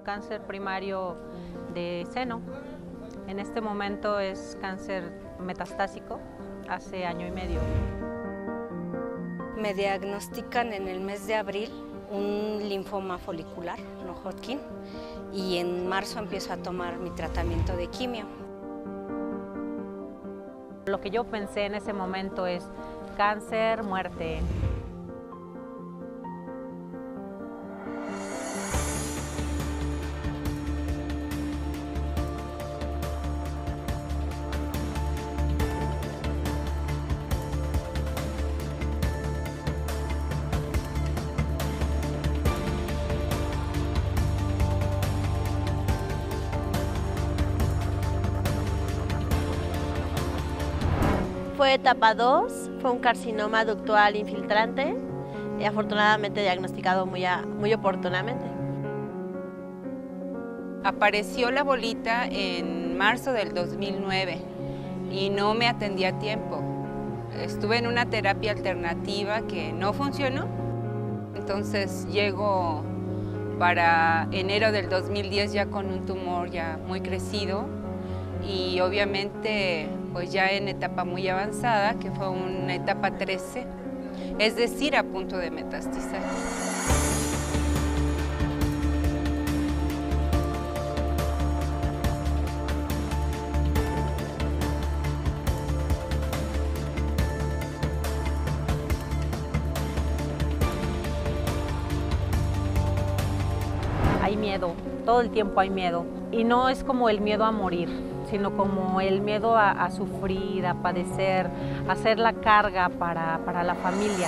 Cáncer primario de seno. En este momento es cáncer metastásico, hace año y medio. Me diagnostican en el mes de abril un linfoma folicular, no Hodgkin, y en marzo empiezo a tomar mi tratamiento de quimio. Lo que yo pensé en ese momento es cáncer, muerte. Fue etapa 2, fue un carcinoma ductal infiltrante, afortunadamente diagnosticado muy oportunamente. Apareció la bolita en marzo del 2009 y no me atendí a tiempo. Estuve en una terapia alternativa que no funcionó, entonces llego para enero del 2010 ya con un tumor ya muy crecido y obviamente pues ya en etapa muy avanzada, que fue una etapa 13, es decir, a punto de metastizar. Hay miedo, todo el tiempo hay miedo. Y no es como el miedo a morir, sino como el miedo a sufrir, a padecer, a ser la carga para la familia.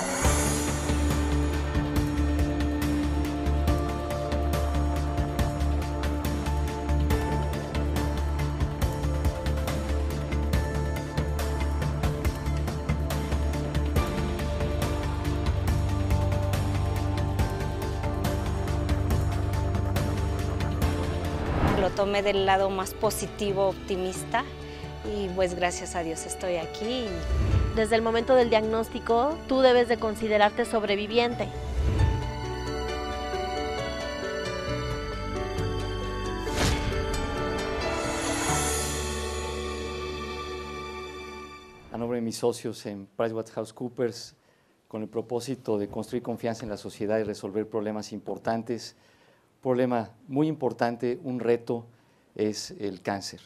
Lo tomé del lado más positivo, optimista, y pues gracias a Dios estoy aquí. Desde el momento del diagnóstico, tú debes de considerarte sobreviviente. A nombre de mis socios en PricewaterhouseCoopers, con el propósito de construir confianza en la sociedad y resolver problemas importantes. Problema muy importante, un reto, es el cáncer.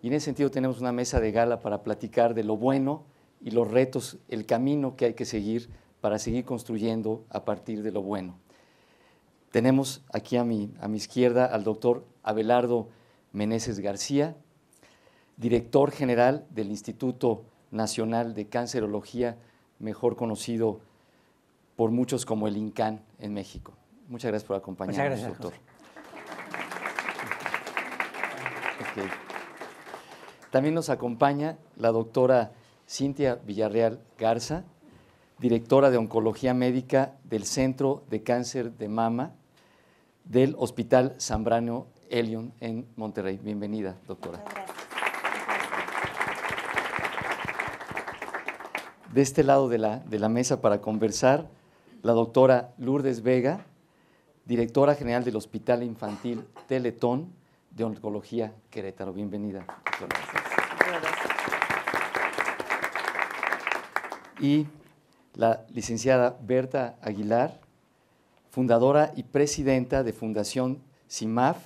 Y en ese sentido tenemos una mesa de gala para platicar de lo bueno y los retos, el camino que hay que seguir para seguir construyendo a partir de lo bueno. Tenemos aquí a mi izquierda al doctor Abelardo Meneses García, director general del Instituto Nacional de Cancerología, mejor conocido por muchos como el INCAN en México. Muchas gracias por acompañarnos, Muchas gracias, doctor. Okay. También nos acompaña la doctora Cintia Villarreal Garza, directora de Oncología Médica del Centro de Cáncer de Mama del Hospital Zambrano Elion en Monterrey. Bienvenida, doctora. De este lado de la mesa para conversar, la doctora Lourdes Vega, directora general del Hospital Infantil Teletón de Oncología Querétaro. Bienvenida, doctora. Y la licenciada Berta Aguilar, fundadora y presidenta de Fundación CIMAF,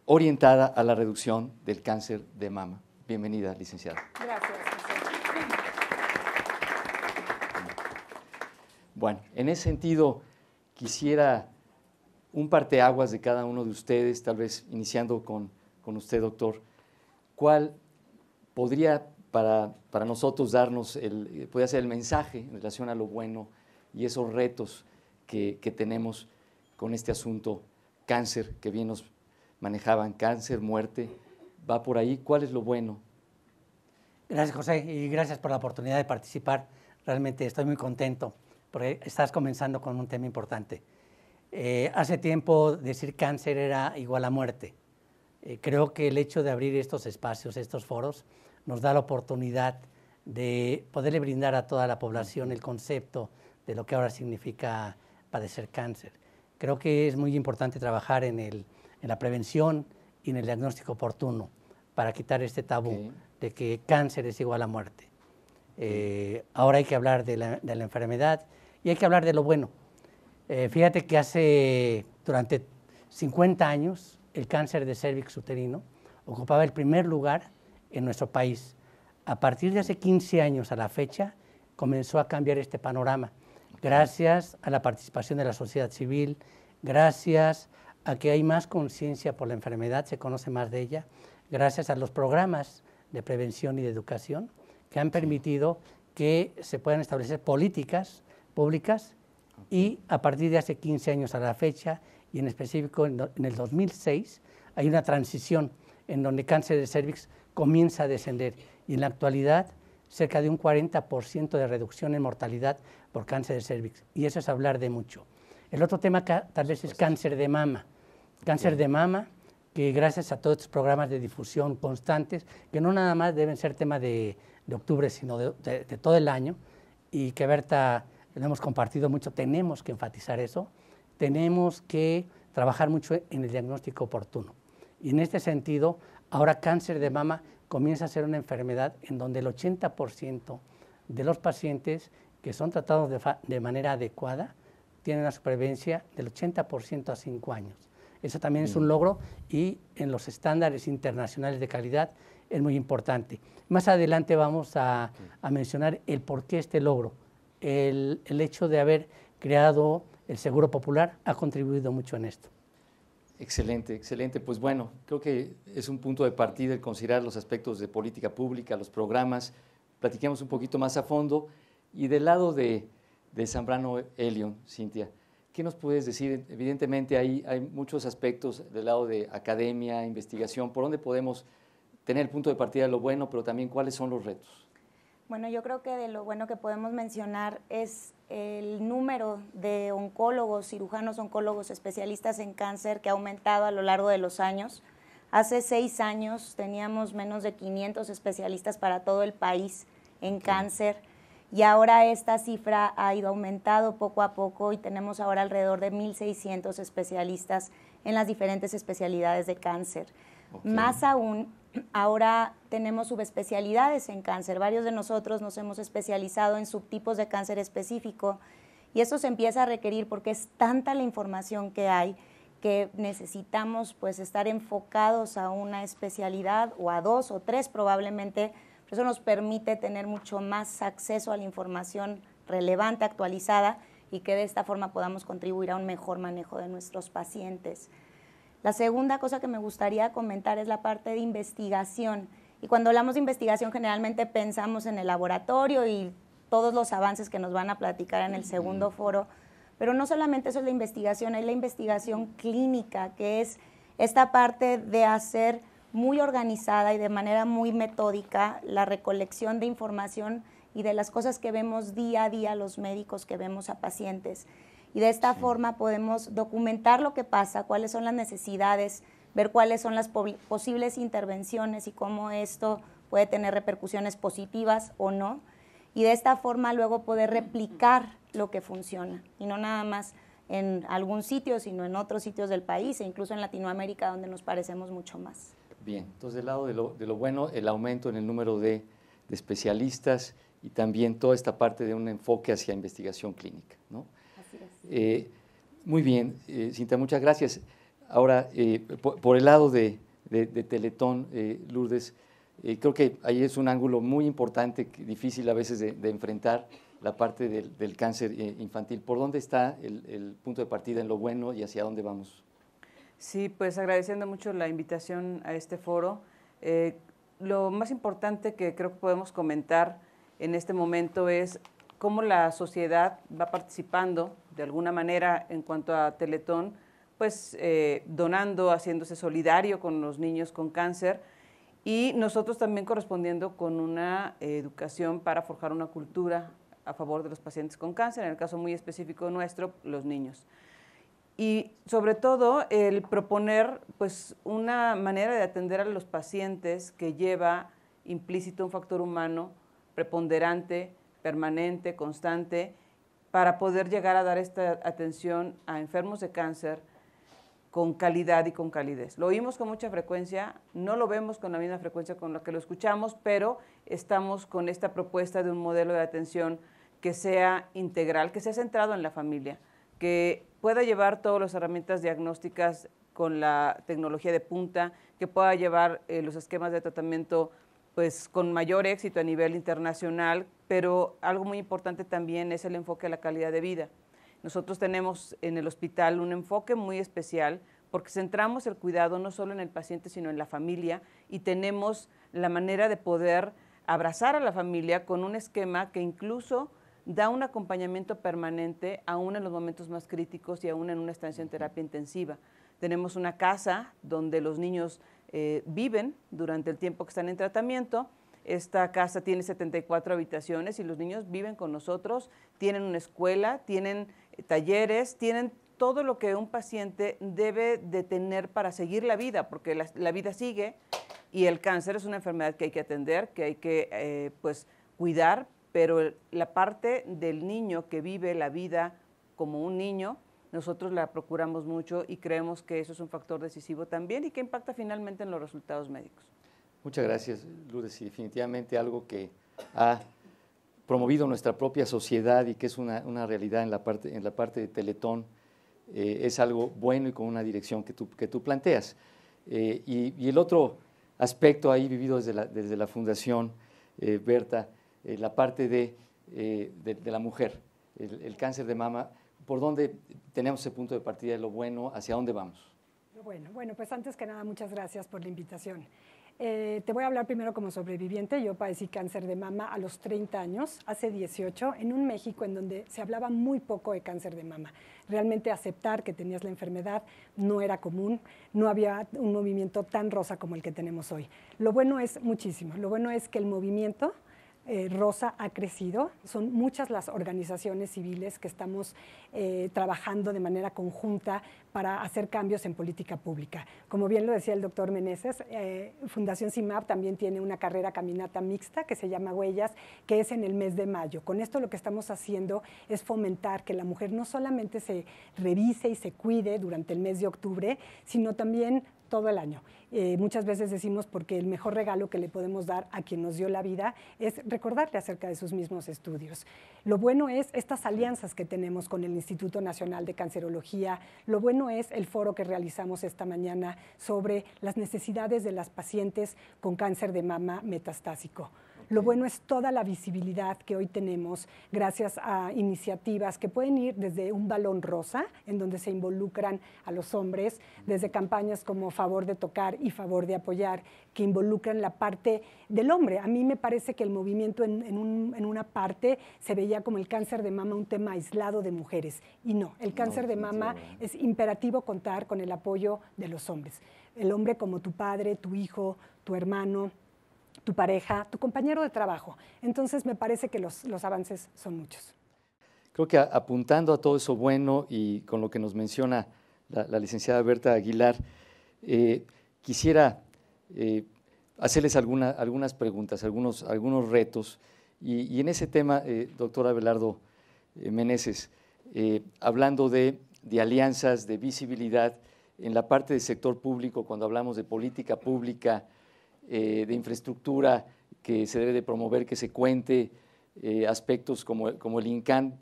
orientada a la reducción del cáncer de mama. Bienvenida, licenciada. Gracias. Bueno, en ese sentido, quisiera un parteaguas de cada uno de ustedes, tal vez iniciando con usted, doctor. ¿Cuál podría para nosotros darnos, podría ser el mensaje en relación a lo bueno y esos retos que tenemos con este asunto cáncer, que bien nos manejaban, cáncer, muerte, va por ahí? ¿Cuál es lo bueno? Gracias, José, y gracias por la oportunidad de participar. Realmente estoy muy contento porque estás comenzando con un tema importante. Hace tiempo decir cáncer era igual a muerte. Creo que el hecho de abrir estos espacios, estos foros, nos da la oportunidad de poderle brindar a toda la población el concepto de lo que ahora significa padecer cáncer. Creo que es muy importante trabajar en la prevención y en el diagnóstico oportuno para quitar este tabú de que cáncer es igual a muerte. Ahora hay que hablar de la enfermedad y hay que hablar de lo bueno. Fíjate que durante 50 años, el cáncer de cérvix uterino ocupaba el primer lugar en nuestro país. A partir de hace 15 años a la fecha, comenzó a cambiar este panorama, gracias a la participación de la sociedad civil, gracias a que hay más conciencia por la enfermedad, se conoce más de ella, gracias a los programas de prevención y de educación que han permitido que se puedan establecer políticas públicas y a partir de hace 15 años a la fecha, y en específico en el 2006, hay una transición en donde cáncer de cérvix comienza a descender y en la actualidad cerca de un 40% de reducción en mortalidad por cáncer de cérvix, y eso es hablar de mucho. El otro tema tal vez es cáncer de mama. Cáncer de mama, que gracias a todos estos programas de difusión constantes, que no nada más deben ser tema de octubre, sino de todo el año, y que Berta lo hemos compartido mucho, tenemos que enfatizar eso, tenemos que trabajar mucho en el diagnóstico oportuno. Y en este sentido, ahora cáncer de mama comienza a ser una enfermedad en donde el 80% de los pacientes que son tratados de manera adecuada tienen una supervivencia del 80% a 5 años. Eso también es un logro y en los estándares internacionales de calidad es muy importante. Más adelante vamos a mencionar el por qué este logro. El hecho de haber creado el Seguro Popular ha contribuido mucho en esto. Excelente, excelente. Pues bueno, creo que es un punto de partida el considerar los aspectos de política pública, los programas. Platiquemos un poquito más a fondo. Y del lado de Zambrano Elion, Cintia, ¿qué nos puedes decir? Evidentemente hay muchos aspectos del lado de academia, investigación, por dónde podemos tener el punto de partida de lo bueno, pero también cuáles son los retos. Bueno, yo creo que de lo bueno que podemos mencionar es el número de oncólogos, cirujanos oncólogos, especialistas en cáncer que ha aumentado a lo largo de los años. Hace 6 años teníamos menos de 500 especialistas para todo el país en cáncer y ahora esta cifra ha ido aumentando poco a poco y tenemos ahora alrededor de 1,600 especialistas en las diferentes especialidades de cáncer. Más aún, ahora tenemos subespecialidades en cáncer. Varios de nosotros nos hemos especializado en subtipos de cáncer específico y eso se empieza a requerir porque es tanta la información que hay que necesitamos pues estar enfocados a una especialidad o a 2 o 3 probablemente. Eso nos permite tener mucho más acceso a la información relevante, actualizada y que de esta forma podamos contribuir a un mejor manejo de nuestros pacientes. La segunda cosa que me gustaría comentar es la parte de investigación. Y cuando hablamos de investigación, generalmente pensamos en el laboratorio y todos los avances que nos van a platicar en el segundo foro, pero no solamente eso es la investigación, hay la investigación clínica, que es esta parte de hacer muy organizada y de manera muy metódica la recolección de información y de las cosas que vemos día a día los médicos que vemos a pacientes. Y de esta forma podemos documentar lo que pasa, cuáles son las necesidades, ver cuáles son las posibles intervenciones y cómo esto puede tener repercusiones positivas o no. Y de esta forma luego poder replicar lo que funciona, y no nada más en algún sitio, sino en otros sitios del país e incluso en Latinoamérica, donde nos parecemos mucho más. Bien, entonces del lado de lo bueno, el aumento en el número de especialistas y también toda esta parte de un enfoque hacia investigación clínica, ¿no? Muy bien, Cintia, muchas gracias. Ahora, por el lado de Teletón, Lourdes, creo que ahí es un ángulo muy importante, difícil a veces de enfrentar, la parte del cáncer infantil. ¿Por dónde está el punto de partida en lo bueno y hacia dónde vamos? Sí, pues agradeciendo mucho la invitación a este foro. Lo más importante que creo que podemos comentar en este momento es cómo la sociedad va participando de alguna manera en cuanto a Teletón, pues donando, haciéndose solidario con los niños con cáncer y nosotros también correspondiendo con una educación para forjar una cultura a favor de los pacientes con cáncer, en el caso muy específico nuestro, los niños. y sobre todo el proponer pues una manera de atender a los pacientes que lleva implícito un factor humano preponderante, permanente, constante, para poder llegar a dar esta atención a enfermos de cáncer con calidad y con calidez. Lo oímos con mucha frecuencia, no lo vemos con la misma frecuencia con la que lo escuchamos, pero estamos con esta propuesta de un modelo de atención que sea integral, que sea centrado en la familia, que pueda llevar todas las herramientas diagnósticas con la tecnología de punta, que pueda llevar los esquemas de tratamiento pues con mayor éxito a nivel internacional, pero algo muy importante también es el enfoque a la calidad de vida. Nosotros tenemos en el hospital un enfoque muy especial porque centramos el cuidado no solo en el paciente, sino en la familia, y tenemos la manera de poder abrazar a la familia con un esquema que incluso da un acompañamiento permanente aún en los momentos más críticos y aún en una estancia en terapia intensiva. Tenemos una casa donde los niños viven durante el tiempo que están en tratamiento. Esta casa tiene 74 habitaciones y los niños viven con nosotros, tienen una escuela, tienen talleres, tienen todo lo que un paciente debe de tener para seguir la vida, porque la vida sigue y el cáncer es una enfermedad que hay que atender, que hay que pues, cuidar, pero la parte del niño que vive la vida como un niño, nosotros la procuramos mucho y creemos que eso es un factor decisivo también y que impacta finalmente en los resultados médicos. Muchas gracias, Lourdes, y definitivamente algo que ha promovido nuestra propia sociedad y que es una realidad en la parte de Teletón, es algo bueno y con una dirección que tú planteas. Y el otro aspecto ahí vivido desde la Fundación, Berta, la parte de la mujer, el cáncer de mama, ¿por dónde tenemos ese punto de partida de lo bueno? ¿Hacia dónde vamos? Bueno, pues antes que nada, muchas gracias por la invitación. Te voy a hablar primero como sobreviviente. Yo padecí cáncer de mama a los 30 años, hace 18, en un México en donde se hablaba muy poco de cáncer de mama. Realmente aceptar que tenías la enfermedad no era común, no había un movimiento tan rosa como el que tenemos hoy. Lo bueno es muchísimo, lo bueno es que el movimiento rosa ha crecido, son muchas las organizaciones civiles que estamos trabajando de manera conjunta para hacer cambios en política pública. Como bien lo decía el doctor Meneses, Fundación CIMAP también tiene una carrera caminata mixta que se llama Huellas, que es en el mes de mayo. Con esto lo que estamos haciendo es fomentar que la mujer no solamente se revise y se cuide durante el mes de octubre, sino también todo el año. Muchas veces decimos porque el mejor regalo que le podemos dar a quien nos dio la vida es recordarle acerca de sus mismos estudios. Lo bueno es estas alianzas que tenemos con el Instituto Nacional de Cancerología, lo bueno es el foro que realizamos esta mañana sobre las necesidades de las pacientes con cáncer de mama metastásico. Lo bueno es toda la visibilidad que hoy tenemos gracias a iniciativas que pueden ir desde un balón rosa, en donde se involucran a los hombres, desde campañas como Favor de Tocar y Favor de Apoyar, que involucran la parte del hombre. A mí me parece que el movimiento en una parte se veía como el cáncer de mama un tema aislado de mujeres, y no, el cáncer de mama es imperativo contar con el apoyo de los hombres. El hombre como tu padre, tu hijo, tu hermano, tu pareja, tu compañero de trabajo. Entonces me parece que los avances son muchos. Creo que apuntando a todo eso bueno y con lo que nos menciona la licenciada Berta Aguilar, quisiera hacerles algunas preguntas, algunos retos. Y en ese tema, doctor Abelardo Meneses, hablando de alianzas, de visibilidad, en la parte del sector público, cuando hablamos de política pública, de infraestructura que se debe de promover, que se cuente, aspectos como el INCAN,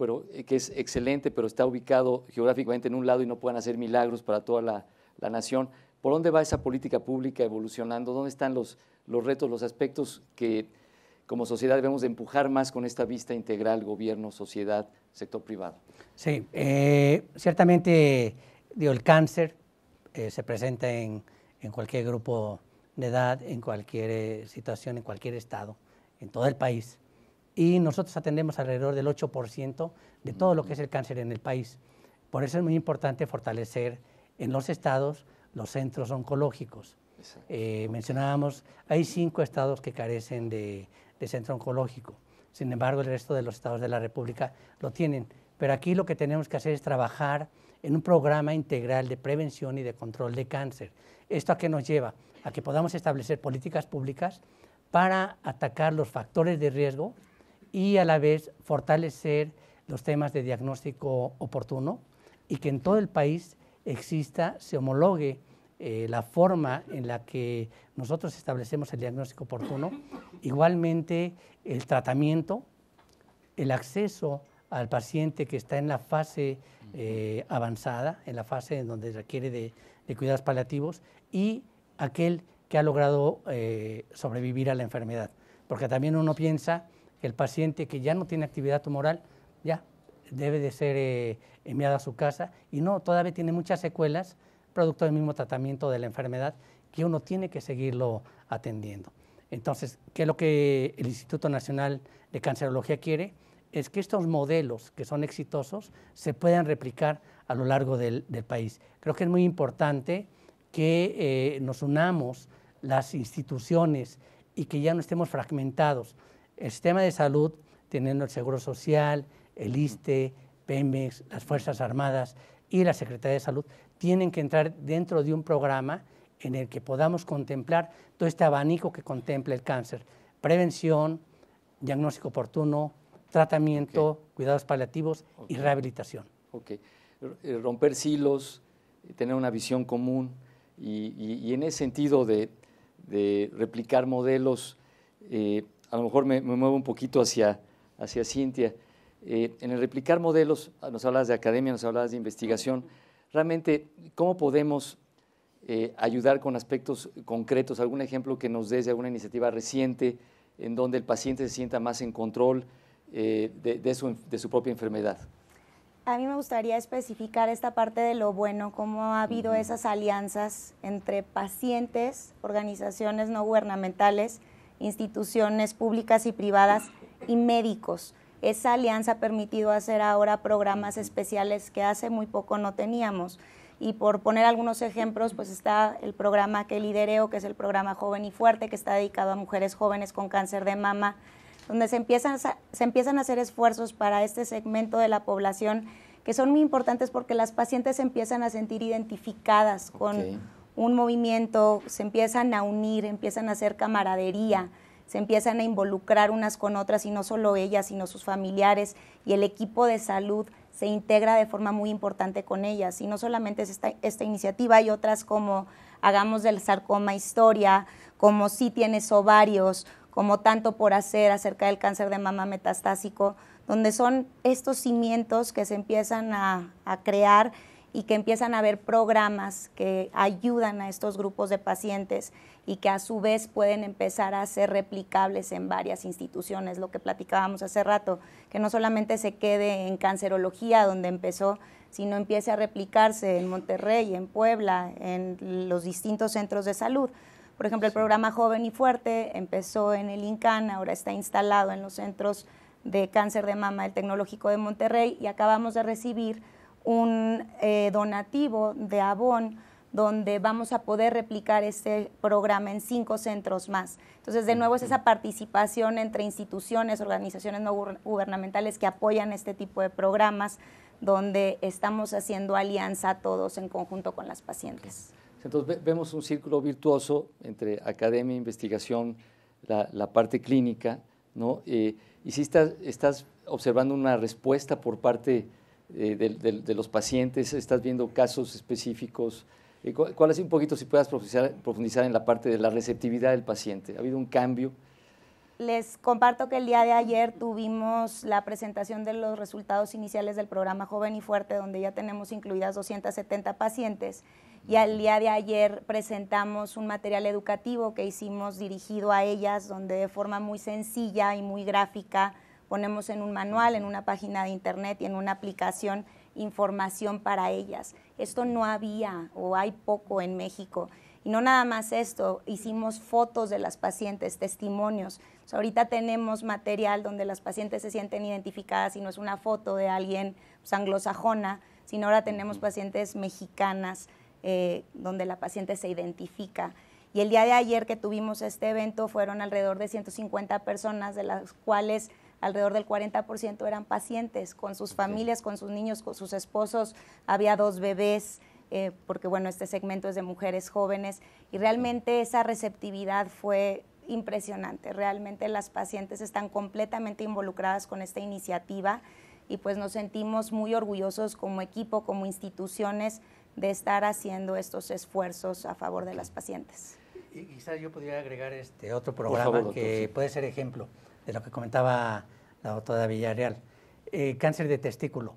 que es excelente, pero está ubicado geográficamente en un lado y no pueden hacer milagros para toda la nación. ¿Por dónde va esa política pública evolucionando? ¿Dónde están los retos, los aspectos que como sociedad debemos de empujar más con esta vista integral, gobierno, sociedad, sector privado? Sí, ciertamente el cáncer se presenta en cualquier grupo de edad, en cualquier situación, en cualquier estado, en todo el país. Y nosotros atendemos alrededor del 8% de todo lo que es el cáncer en el país. Por eso es muy importante fortalecer en los estados los centros oncológicos. Mencionábamos, hay 5 estados que carecen de centro oncológico. Sin embargo, el resto de los estados de la República lo tienen. Pero aquí lo que tenemos que hacer es trabajar en un programa integral de prevención y de control de cáncer. ¿Esto a qué nos lleva? A que podamos establecer políticas públicas para atacar los factores de riesgo y a la vez fortalecer los temas de diagnóstico oportuno y que en todo el país exista, se homologue la forma en la que nosotros establecemos el diagnóstico oportuno, igualmente el tratamiento, el acceso al paciente que está en la fase avanzada, en la fase en donde requiere de cuidados paliativos, y aquel que ha logrado sobrevivir a la enfermedad. Porque también uno piensa que el paciente que ya no tiene actividad tumoral ya debe de ser enviado a su casa, y no, todavía tiene muchas secuelas producto del mismo tratamiento de la enfermedad que uno tiene que seguirlo atendiendo. Entonces, ¿qué es lo que el Instituto Nacional de Cancerología quiere? Es que estos modelos que son exitosos se puedan replicar a lo largo del país. Creo que es muy importante que nos unamos las instituciones y que ya no estemos fragmentados. El sistema de salud, teniendo el Seguro Social, el ISSSTE, Pemex, las Fuerzas Armadas y la Secretaría de Salud, tienen que entrar dentro de un programa en el que podamos contemplar todo este abanico que contempla el cáncer: prevención, diagnóstico oportuno, tratamiento, cuidados paliativos y rehabilitación. Romper silos, tener una visión común y en ese sentido de replicar modelos, a lo mejor me muevo un poquito hacia Cintia. En el replicar modelos, nos hablabas de academia, nos hablabas de investigación. Realmente, ¿cómo podemos ayudar con aspectos concretos? ¿Algún ejemplo que nos des de alguna iniciativa reciente en donde el paciente se sienta más en control de su propia enfermedad? A mí me gustaría especificar esta parte de lo bueno, cómo ha habido esas alianzas entre pacientes, organizaciones no gubernamentales, instituciones públicas y privadas y médicos. Esa alianza ha permitido hacer ahora programas especiales que hace muy poco no teníamos. Y por poner algunos ejemplos, pues está el programa que lidereo, que es el programa Joven y Fuerte, que está dedicado a mujeres jóvenes con cáncer de mama, donde se empiezan a hacer esfuerzos para este segmento de la población que son muy importantes porque las pacientes se empiezan a sentir identificadas con un movimiento, se empiezan a unir, empiezan a hacer camaradería, se empiezan a involucrar unas con otras, y no solo ellas, sino sus familiares, y el equipo de salud se integra de forma muy importante con ellas. Y no solamente es esta iniciativa, hay otras como Hagamos del Sarcoma Historia, como Si Tienes Ovarios, como Tanto por Hacer acerca del cáncer de mama metastásico, donde son estos cimientos que se empiezan a crear y que empiezan a haber programas que ayudan a estos grupos de pacientes y que a su vez pueden empezar a ser replicables en varias instituciones, lo que platicábamos hace rato, que no solamente se quede en cancerología donde empezó, sino empiece a replicarse en Monterrey, en Puebla, en los distintos centros de salud. Por ejemplo, el programa Joven y Fuerte empezó en el INCAN, ahora está instalado en los centros de cáncer de mama del Tecnológico de Monterrey, y acabamos de recibir un donativo de Avon donde vamos a poder replicar este programa en 5 centros más. Entonces, de nuevo, es esa participación entre instituciones, organizaciones no gubernamentales que apoyan este tipo de programas, donde estamos haciendo alianza todos en conjunto con las pacientes. Entonces, vemos un círculo virtuoso entre academia, investigación, la parte clínica, ¿no? Y si estás observando una respuesta por parte de los pacientes, estás viendo casos específicos. ¿Cuál es un poquito, si puedas profundizar en la parte de la receptividad del paciente? ¿Ha habido un cambio? Les comparto que el día de ayer tuvimos la presentación de los resultados iniciales del programa Joven y Fuerte, donde ya tenemos incluidas 270 pacientes, y al día de ayer presentamos un material educativo que hicimos dirigido a ellas, donde de forma muy sencilla y muy gráfica ponemos en un manual, en una página de internet y en una aplicación información para ellas. Esto no había o hay poco en México. Y no nada más esto, hicimos fotos de las pacientes, testimonios. O sea, ahorita tenemos material donde las pacientes se sienten identificadas y no es una foto de alguien pues, anglosajona, sino ahora tenemos pacientes mexicanas donde la paciente se identifica. Y el día de ayer que tuvimos este evento fueron alrededor de 150 personas, de las cuales alrededor del 40% eran pacientes, con sus familias, con sus niños, con sus esposos, había 2 bebés, porque bueno, este segmento es de mujeres jóvenes, y realmente esa receptividad fue impresionante. Realmente las pacientes están completamente involucradas con esta iniciativa y pues nos sentimos muy orgullosos como equipo, como instituciones, de estar haciendo estos esfuerzos a favor de las pacientes. Y quizás yo podría agregar otro programa doctor, que puede ser ejemplo de lo que comentaba la doctora Villarreal. Cáncer de testículo.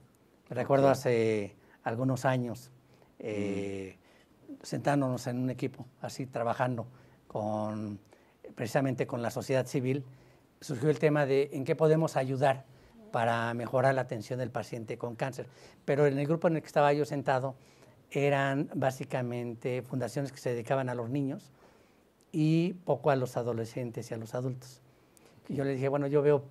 Recuerdo hace algunos años sentándonos en un equipo, así trabajando precisamente con la sociedad civil, surgió el tema de en qué podemos ayudar para mejorar la atención del paciente con cáncer. Pero en el grupo en el que estaba yo sentado eran básicamente fundaciones que se dedicaban a los niños y poco a los adolescentes y a los adultos. Y yo les dije, bueno, yo veo,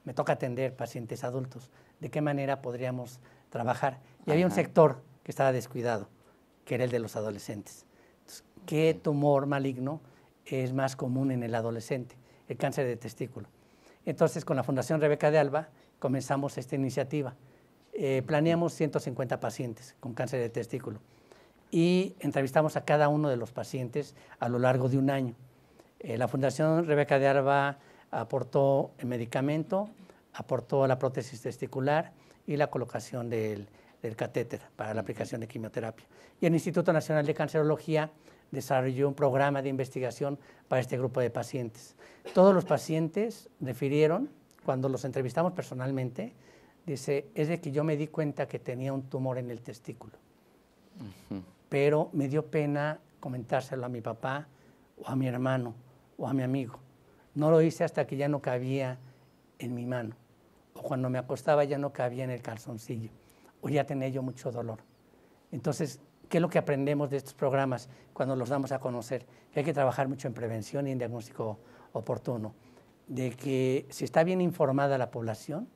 me toca atender pacientes adultos, ¿de qué manera podríamos trabajar? Y había un sector que estaba descuidado, que era el de los adolescentes. Entonces, ¿qué tumor maligno es más común en el adolescente? El cáncer de testículo. Entonces, con la Fundación Rebeca de Alba comenzamos esta iniciativa. Planeamos 150 pacientes con cáncer de testículo y entrevistamos a cada uno de los pacientes a lo largo de un año. La Fundación Rebeca de Alba aportó el medicamento, aportó la prótesis testicular y la colocación del catéter para la aplicación de quimioterapia. Y el Instituto Nacional de Cancerología desarrolló un programa de investigación para este grupo de pacientes. Todos los pacientes refirieron, cuando los entrevistamos personalmente, dice, es de que yo me di cuenta que tenía un tumor en el testículo, pero me dio pena comentárselo a mi papá o a mi hermano o a mi amigo. No lo hice hasta que ya no cabía en mi mano, o cuando me acostaba ya no cabía en el calzoncillo, o ya tenía yo mucho dolor. Entonces, ¿qué es lo que aprendemos de estos programas cuando los damos a conocer? Que hay que trabajar mucho en prevención y en diagnóstico oportuno, de que si está bien informada la población,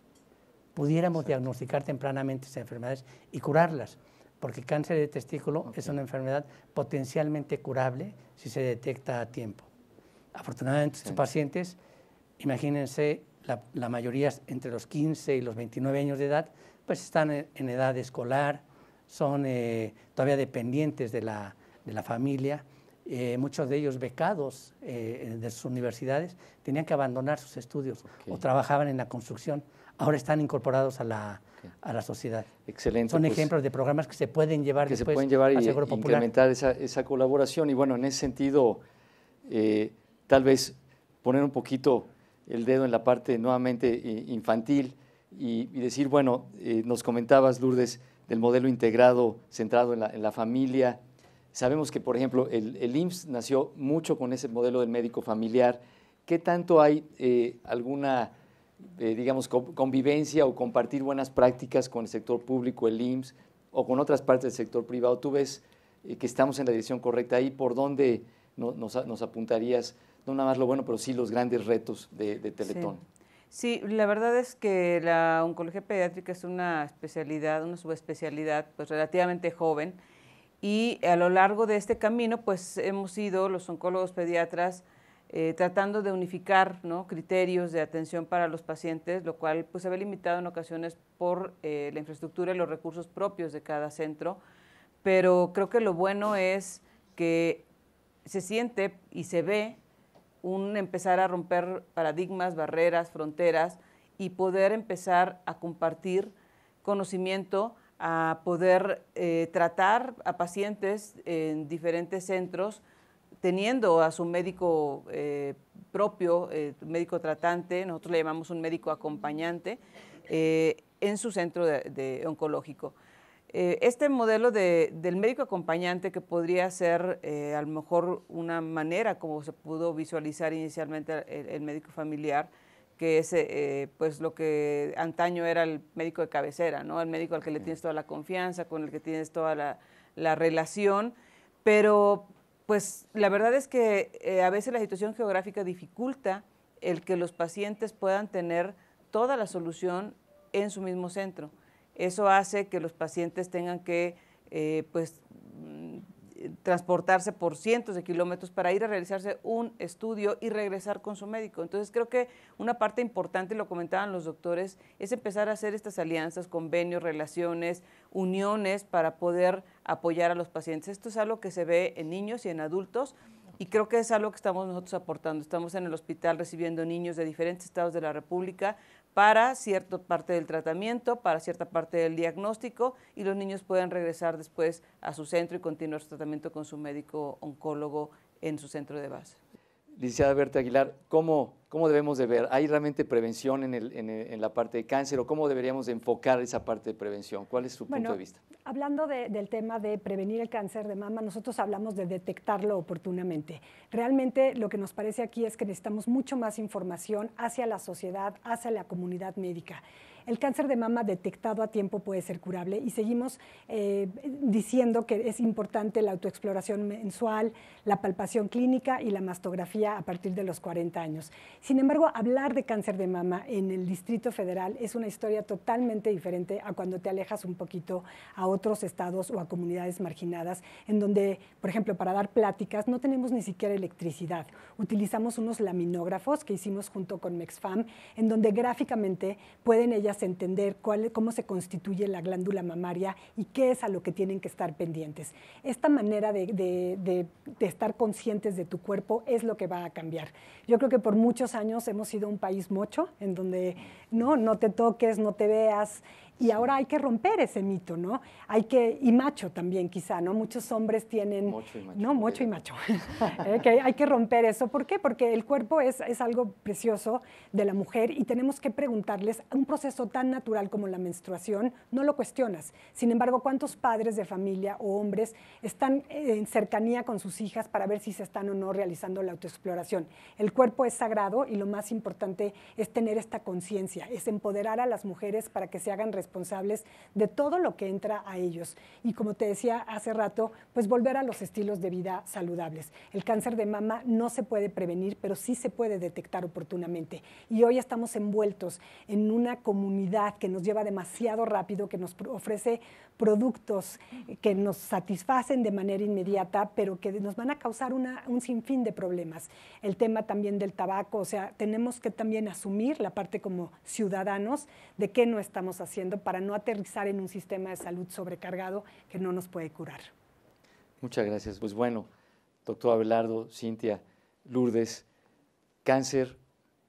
pudiéramos diagnosticar tempranamente esas enfermedades y curarlas, porque el cáncer de testículo es una enfermedad potencialmente curable si se detecta a tiempo. Afortunadamente, estos pacientes, imagínense, la mayoría entre los 15 y los 29 años de edad, pues están en edad escolar, son todavía dependientes de la familia, muchos de ellos becados de sus universidades, tenían que abandonar sus estudios o trabajaban en la construcción, ahora están incorporados a la sociedad. Excelente. Son ejemplos de programas que se pueden llevar que después se pueden llevar al y Seguro Popular. Incrementar esa colaboración. Y bueno, en ese sentido, tal vez poner un poquito el dedo en la parte nuevamente infantil y decir, bueno, nos comentabas, Lourdes, del modelo integrado centrado en la familia. Sabemos que, por ejemplo, el IMSS nació mucho con ese modelo del médico familiar. ¿Qué tanto hay alguna, digamos, convivencia o compartir buenas prácticas con el sector público, el IMSS, o con otras partes del sector privado? ¿Tú ves que estamos en la dirección correcta ahí? ¿Por dónde nos apuntarías? No nada más lo bueno, pero sí los grandes retos de Teletón. Sí, la verdad es que la oncología pediátrica es una especialidad, una subespecialidad pues relativamente joven, y a lo largo de este camino pues hemos ido los oncólogos pediatras tratando de unificar, ¿no?, criterios de atención para los pacientes, lo cual pues se ve limitado en ocasiones por la infraestructura y los recursos propios de cada centro, pero creo que lo bueno es que se siente y se ve empezar a romper paradigmas, barreras, fronteras y poder empezar a compartir conocimiento, a poder tratar a pacientes en diferentes centros, teniendo a su médico propio, médico tratante, nosotros le llamamos un médico acompañante, en su centro de oncológico. Este modelo del médico acompañante, que podría ser a lo mejor una manera como se pudo visualizar inicialmente el médico familiar, que es pues lo que antaño era el médico de cabecera, ¿no?, el médico al que le tienes toda la confianza, con el que tienes toda la relación, pero pues la verdad es que a veces la situación geográfica dificulta el que los pacientes puedan tener toda la solución en su mismo centro. Eso hace que los pacientes tengan que pues transportarse por cientos de kilómetros para ir a realizarse un estudio y regresar con su médico. Entonces creo que una parte importante, lo comentaban los doctores, es empezar a hacer estas alianzas, convenios, relaciones, uniones para poder apoyar a los pacientes. Esto es algo que se ve en niños y en adultos, y creo que es algo que estamos nosotros aportando. Estamos en el hospital recibiendo niños de diferentes estados de la República para cierta parte del tratamiento, para cierta parte del diagnóstico, y los niños pueden regresar después a su centro y continuar su tratamiento con su médico oncólogo en su centro de base. Licenciada Berta Aguilar, ¿cómo debemos de ver? ¿Hay realmente prevención en la parte de cáncer o cómo deberíamos de enfocar esa parte de prevención? ¿Cuál es su punto de vista? Hablando del tema de prevenir el cáncer de mama, nosotros hablamos de detectarlo oportunamente. Realmente lo que nos parece aquí es que necesitamos mucho más información hacia la sociedad, hacia la comunidad médica. El cáncer de mama detectado a tiempo puede ser curable y seguimos diciendo que es importante la autoexploración mensual, la palpación clínica y la mastografía a partir de los 40 años. Sin embargo, hablar de cáncer de mama en el Distrito Federal es una historia totalmente diferente a cuando te alejas un poquito a otros estados o a comunidades marginadas, en donde, por ejemplo, para dar pláticas no tenemos ni siquiera electricidad. Utilizamos unos laminógrafos que hicimos junto con Mexfam, en donde gráficamente pueden ellas entender cómo se constituye la glándula mamaria y qué es a lo que tienen que estar pendientes. Esta manera de estar conscientes de tu cuerpo es lo que va a cambiar. Yo creo que por muchos años hemos sido un país mocho, en donde no te toques, no te veas, y ahora hay que romper ese mito, ¿no? Y macho también quizá, ¿no? Muchos hombres tienen… Mocho y macho. No, mocho y macho. Que hay que romper eso. ¿Por qué? Porque el cuerpo es algo precioso de la mujer y tenemos que preguntarles, un proceso tan natural como la menstruación, no lo cuestionas. Sin embargo, ¿cuántos padres de familia o hombres están en cercanía con sus hijas para ver si se están o no realizando la autoexploración? El cuerpo es sagrado y lo más importante es tener esta conciencia, es empoderar a las mujeres para que se hagan responsables de todo lo que entra a ellos. Y como te decía hace rato, pues volver a los estilos de vida saludables. El cáncer de mama no se puede prevenir, pero sí se puede detectar oportunamente. Y hoy estamos envueltos en una comunidad que nos lleva demasiado rápido, que nos ofrece productos que nos satisfacen de manera inmediata, pero que nos van a causar un sinfín de problemas. El tema también del tabaco, o sea, tenemos que también asumir la parte como ciudadanos de qué no estamos haciendo para no aterrizar en un sistema de salud sobrecargado que no nos puede curar. Muchas gracias. Pues bueno, doctor Abelardo, Cintia, Lourdes, cáncer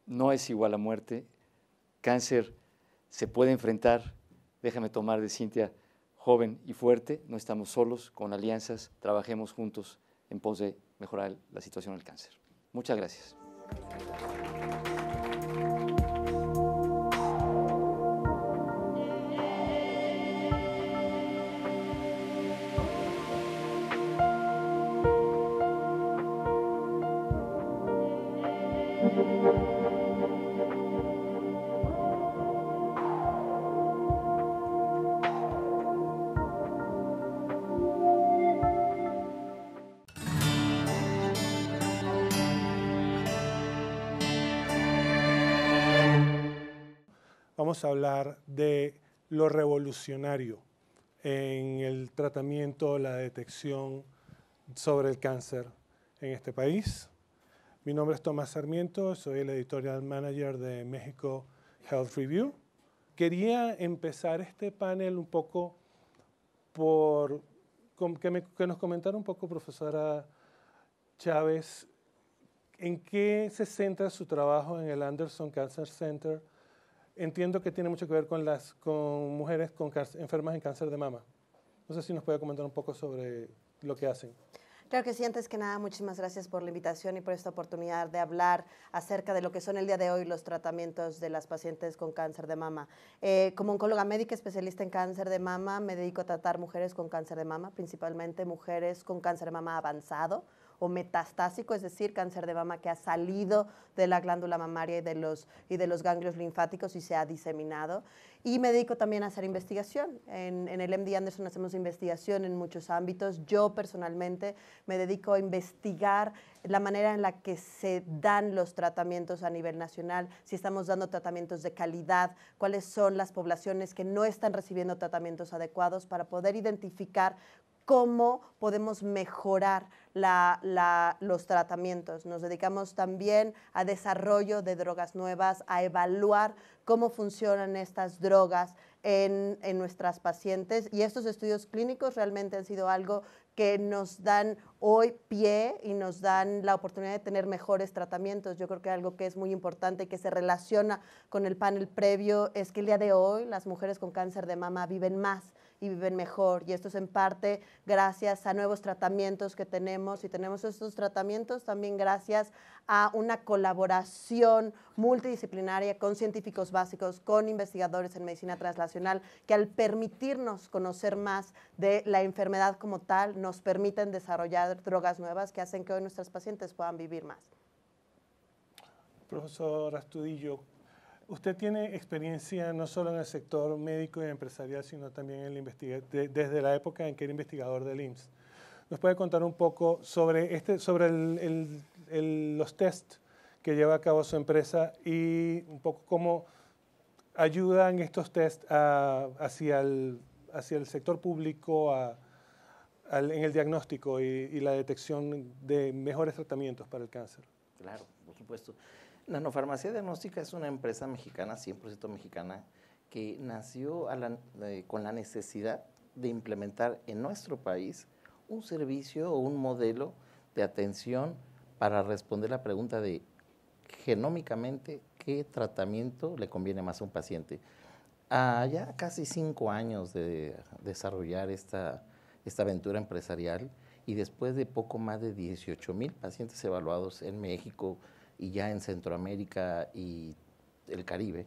no es igual a muerte. Cáncer se puede enfrentar, déjame tomar de Cintia, joven y fuerte, no estamos solos, con alianzas, trabajemos juntos en pos de mejorar la situación del cáncer. Muchas gracias. Vamos a hablar de lo revolucionario en el tratamiento, la detección sobre el cáncer en este país. Mi nombre es Tomás Sarmiento, soy el editorial manager de México Health Review. Quería empezar este panel un poco por que nos comentara un poco, profesora Chávez, en qué se centra su trabajo en el Anderson Cancer Center. Entiendo que tiene mucho que ver con mujeres enfermas en cáncer de mama. No sé si nos puede comentar un poco sobre lo que hacen. Claro que sí, antes que nada, muchísimas gracias por la invitación y por esta oportunidad de hablar acerca de lo que son el día de hoy los tratamientos de las pacientes con cáncer de mama. Como oncóloga médica especialista en cáncer de mama, me dedico a tratar mujeres con cáncer de mama, principalmente mujeres con cáncer de mama avanzado o metastásico, es decir, cáncer de mama que ha salido de la glándula mamaria y de los ganglios linfáticos y se ha diseminado. Y me dedico también a hacer investigación. En el MD Anderson hacemos investigación en muchos ámbitos. Yo personalmente me dedico a investigar la manera en la que se dan los tratamientos a nivel nacional, si estamos dando tratamientos de calidad, cuáles son las poblaciones que no están recibiendo tratamientos adecuados para poder identificar cómo podemos mejorar los tratamientos. Nos dedicamos también a desarrollo de drogas nuevas, a evaluar cómo funcionan estas drogas en nuestras pacientes, y estos estudios clínicos realmente han sido algo que nos dan hoy pie y nos dan la oportunidad de tener mejores tratamientos. Yo creo que algo que es muy importante y que se relaciona con el panel previo es que el día de hoy las mujeres con cáncer de mama viven más y viven mejor, y esto es en parte gracias a nuevos tratamientos que tenemos, y tenemos estos tratamientos también gracias a una colaboración multidisciplinaria con científicos básicos, con investigadores en medicina translacional, que al permitirnos conocer más de la enfermedad como tal, nos permiten desarrollar drogas nuevas que hacen que hoy nuestras pacientes puedan vivir más. Profesor Astudillo, usted tiene experiencia no solo en el sector médico y empresarial, sino también en desde la época en que era investigador del IMSS. ¿Nos puede contar un poco sobre, los test que lleva a cabo su empresa y un poco cómo ayudan estos test hacia el sector público en el diagnóstico y la detección de mejores tratamientos para el cáncer? Claro, por supuesto. Nanofarmacia Diagnóstica es una empresa mexicana, 100% mexicana, que nació con la necesidad de implementar en nuestro país un servicio o un modelo de atención para responder la pregunta de genómicamente qué tratamiento le conviene más a un paciente. Ya casi 5 años de desarrollar esta aventura empresarial, y después de poco más de 18,000 pacientes evaluados en México y ya en Centroamérica y el Caribe,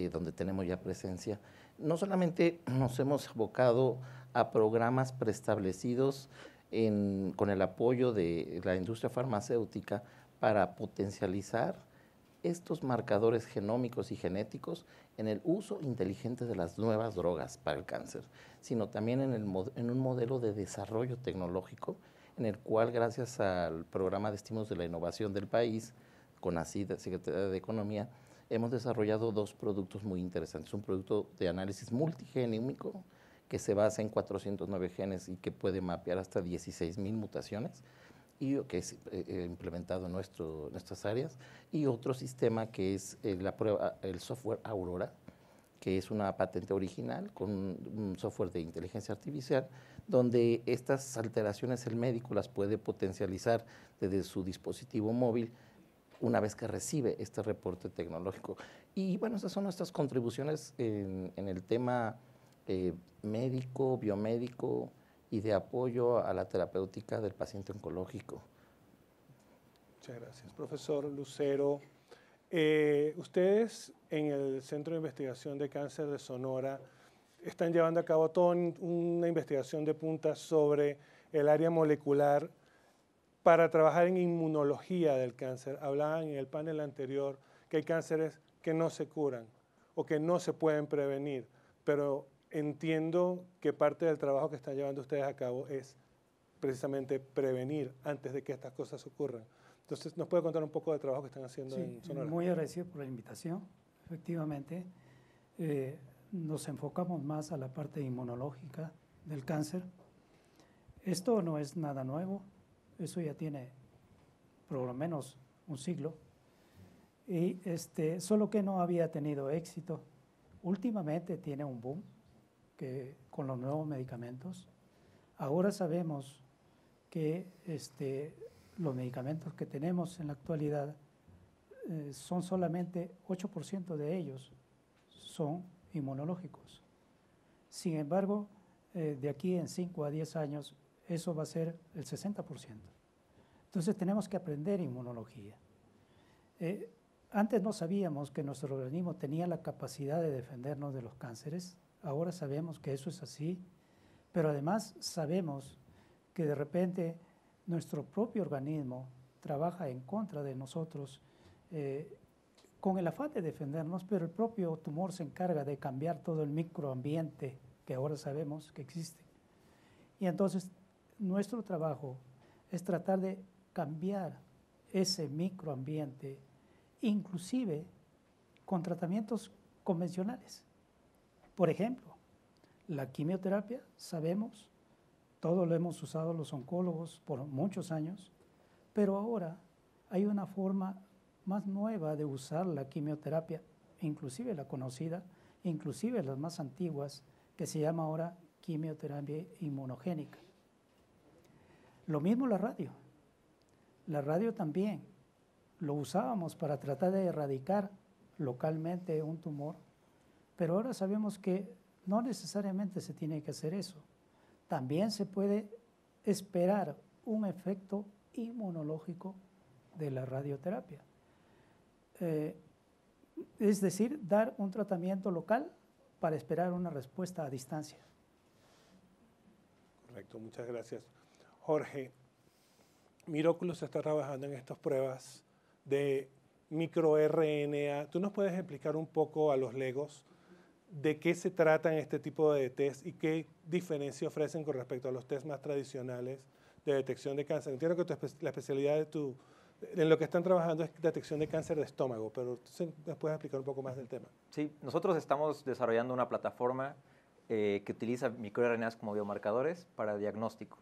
donde tenemos ya presencia, no solamente nos hemos abocado a programas preestablecidos con el apoyo de la industria farmacéutica para potencializar estos marcadores genómicos y genéticos en el uso inteligente de las nuevas drogas para el cáncer, sino también en un modelo de desarrollo tecnológico en el cual, gracias al programa de estímulos de la innovación del país, CONACYT, Secretaría de Economía, hemos desarrollado 2 productos muy interesantes. Un producto de análisis multigénico que se basa en 409 genes y que puede mapear hasta 16,000 mutaciones, y que es implementado en nuestras áreas, y otro sistema que es el software Aurora, que es una patente original con un software de inteligencia artificial, donde estas alteraciones el médico las puede potencializar desde su dispositivo móvil una vez que recibe este reporte tecnológico. Y bueno, esas son nuestras contribuciones en el tema médico, biomédico y de apoyo a la terapéutica del paciente oncológico. Muchas gracias. Profesor Lucero, ustedes en el Centro de Investigación de Cáncer de Sonora están llevando a cabo toda una investigación de punta sobre el área molecular para trabajar en inmunología del cáncer. Hablaban en el panel anterior que hay cánceres que no se curan o que no se pueden prevenir, pero entiendo que parte del trabajo que están llevando ustedes a cabo es precisamente prevenir antes de que estas cosas ocurran. Entonces, ¿nos puede contar un poco del trabajo que están haciendo en Sonora? Muy agradecido por la invitación. Efectivamente, nos enfocamos más a la parte inmunológica del cáncer. Esto no es nada nuevo, eso ya tiene por lo menos un siglo, y solo que no había tenido éxito. Últimamente tiene un boom con los nuevos medicamentos. Ahora sabemos que los medicamentos que tenemos en la actualidad son solamente 8% de ellos son inmunológicos. Sin embargo, de aquí en 5 a 10 años, eso va a ser el 60%. Entonces tenemos que aprender inmunología. Antes no sabíamos que nuestro organismo tenía la capacidad de defendernos de los cánceres. Ahora sabemos que eso es así, pero además sabemos que de repente nuestro propio organismo trabaja en contra de nosotros con el afán de defendernos, pero el propio tumor se encarga de cambiar todo el microambiente que ahora sabemos que existe. Y entonces nuestro trabajo es tratar de cambiar ese microambiente, inclusive con tratamientos convencionales. Por ejemplo, la quimioterapia, sabemos Todo lo hemos usado los oncólogos por muchos años, pero ahora hay una forma más nueva de usar la quimioterapia, inclusive la conocida, inclusive las más antiguas, que se llama ahora quimioterapia inmunogénica. Lo mismo la radio. La radio también lo usábamos para tratar de erradicar localmente un tumor, pero ahora sabemos que no necesariamente se tiene que hacer eso. También se puede esperar un efecto inmunológico de la radioterapia. Es decir, dar un tratamiento local para esperar una respuesta a distancia. Correcto, muchas gracias. Jorge, Miraculous está trabajando en estas pruebas de microRNA. ¿Tú nos puedes explicar un poco a los legos de qué se tratan este tipo de test y qué diferencia ofrecen con respecto a los test más tradicionales de detección de cáncer? Entiendo que la especialidad en lo que están trabajando es detección de cáncer de estómago, pero ¿nos puedes explicar un poco más del tema? Sí, nosotros estamos desarrollando una plataforma que utiliza microRNAs como biomarcadores para diagnóstico.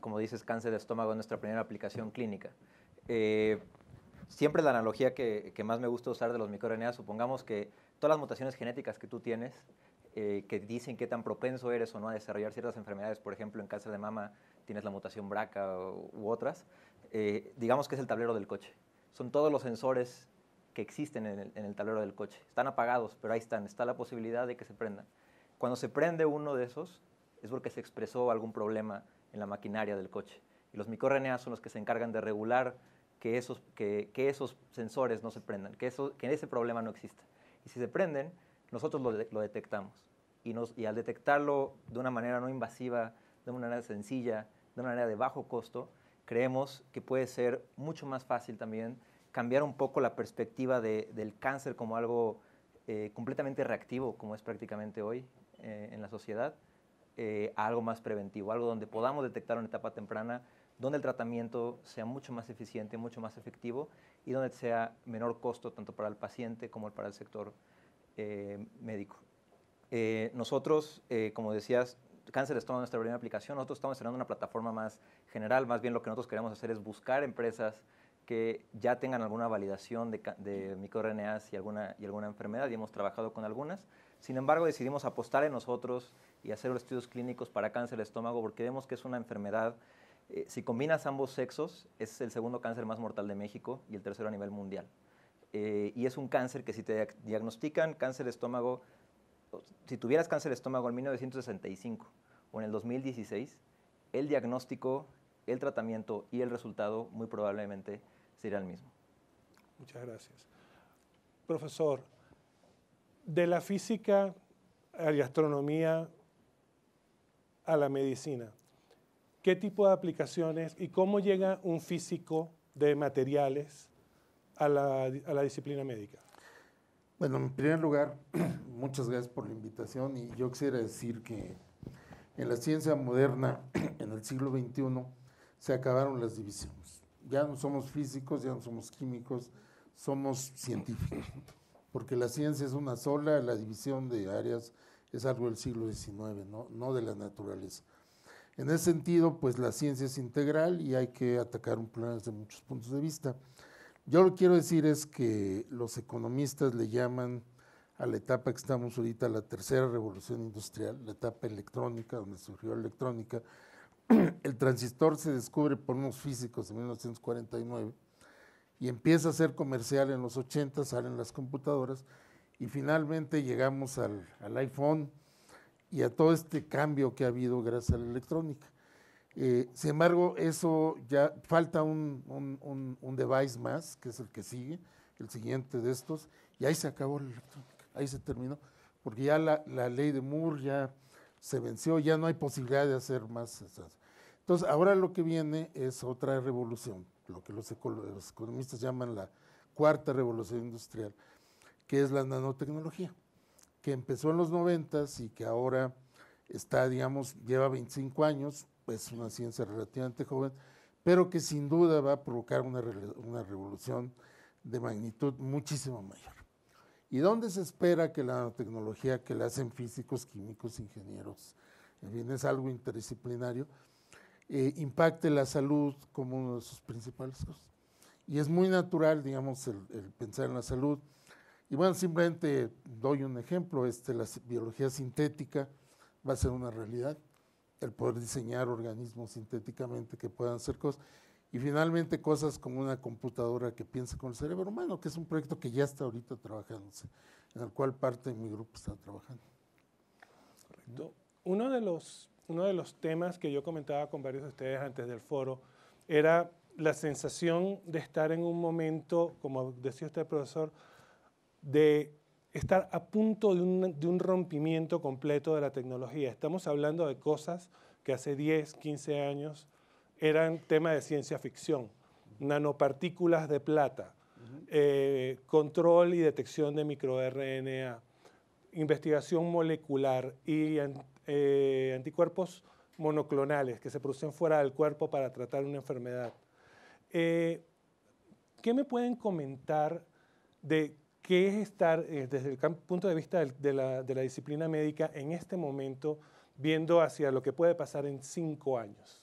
Como dices, cáncer de estómago es nuestra primera aplicación clínica. Siempre la analogía que más me gusta usar de los microRNAs, supongamos que todas las mutaciones genéticas que tú tienes, que dicen qué tan propenso eres o no a desarrollar ciertas enfermedades, por ejemplo, en cáncer de mama tienes la mutación BRCA u otras, digamos que es el tablero del coche. Son todos los sensores que existen en el tablero del coche. Están apagados, pero ahí están. Está la posibilidad de que se prendan. Cuando se prende uno de esos, es porque se expresó algún problema en la maquinaria del coche. Y los microRNA son los que se encargan de regular que esos sensores no se prendan, que ese problema no exista. Y si se prenden, nosotros lo detectamos. Y al detectarlo de una manera no invasiva, de una manera sencilla, de una manera de bajo costo, creemos que puede ser mucho más fácil también cambiar un poco la perspectiva del cáncer como algo completamente reactivo, como es prácticamente hoy en la sociedad, a algo más preventivo, algo donde podamos detectar en etapa temprana, donde el tratamiento sea mucho más eficiente, mucho más efectivo y donde sea menor costo tanto para el paciente como para el sector médico. Nosotros, como decías, cáncer de estómago es nuestra primera aplicación. Nosotros estamos estrenando una plataforma más general. Más bien lo que nosotros queremos hacer es buscar empresas que ya tengan alguna validación de microRNAs y alguna enfermedad, y hemos trabajado con algunas. Sin embargo, decidimos apostar en nosotros y hacer los estudios clínicos para cáncer de estómago porque vemos que es una enfermedad, si combinas ambos sexos, es el segundo cáncer más mortal de México y el tercero a nivel mundial. Y es un cáncer que si te diagnostican cáncer de estómago, si tuvieras cáncer de estómago en 1965 o en el 2016, el diagnóstico, el tratamiento y el resultado muy probablemente sería el mismo. Muchas gracias. Profesor, de la física a la astronomía a la medicina, ¿qué tipo de aplicaciones y cómo llega un físico de materiales a la disciplina médica? Bueno, en primer lugar, muchas gracias por la invitación y yo quisiera decir que en la ciencia moderna, en el siglo XXI, se acabaron las divisiones. Ya no somos físicos, ya no somos químicos, somos científicos, porque la ciencia es una sola, la división de áreas es algo del siglo XIX, no de la naturaleza. En ese sentido, pues la ciencia es integral y hay que atacar un problema desde muchos puntos de vista. Yo lo que quiero decir es que los economistas le llaman a la etapa que estamos ahorita la tercera revolución industrial, la etapa electrónica, donde surgió la electrónica. El transistor se descubre por unos físicos en 1949 y empieza a ser comercial en los 80, salen las computadoras y finalmente llegamos al iPhone y a todo este cambio que ha habido gracias a la electrónica. Sin embargo, eso ya falta un device más, que es el que sigue, el siguiente de estos, y ahí se acabó la electrónica, ahí se terminó, porque ya la ley de Moore ya se venció, ya no hay posibilidad de hacer más. Entonces, ahora lo que viene es otra revolución, lo que los economistas llaman la cuarta revolución industrial, que es la nanotecnología, que empezó en los 90s y que ahora está, digamos, lleva 25 años, es una ciencia relativamente joven, pero que sin duda va a provocar una revolución de magnitud muchísimo mayor. ¿Y dónde se espera que la nanotecnología, que la hacen físicos, químicos, ingenieros, en fin, es algo interdisciplinario, impacte la salud como uno de sus principales cosas. Y es muy natural, digamos, el pensar en la salud. Y bueno, simplemente doy un ejemplo, la biología sintética va a ser una realidad, el poder diseñar organismos sintéticamente que puedan hacer cosas. Y finalmente cosas como una computadora que piensa con el cerebro humano, que es un proyecto que ya está ahorita trabajándose, en el cual parte de mi grupo está trabajando. Correcto. Uno de los temas que yo comentaba con varios de ustedes antes del foro era la sensación de estar en un momento, como decía usted, profesor, de estar a punto de un rompimiento completo de la tecnología. Estamos hablando de cosas que hace 10, 15 años eran tema de ciencia ficción. Nanopartículas de plata, control y detección de microRNA, investigación molecular y anticuerpos monoclonales que se producen fuera del cuerpo para tratar una enfermedad. ¿Qué me pueden comentar de qué es estar desde el punto de vista de la disciplina médica en este momento, viendo hacia lo que puede pasar en 5 años?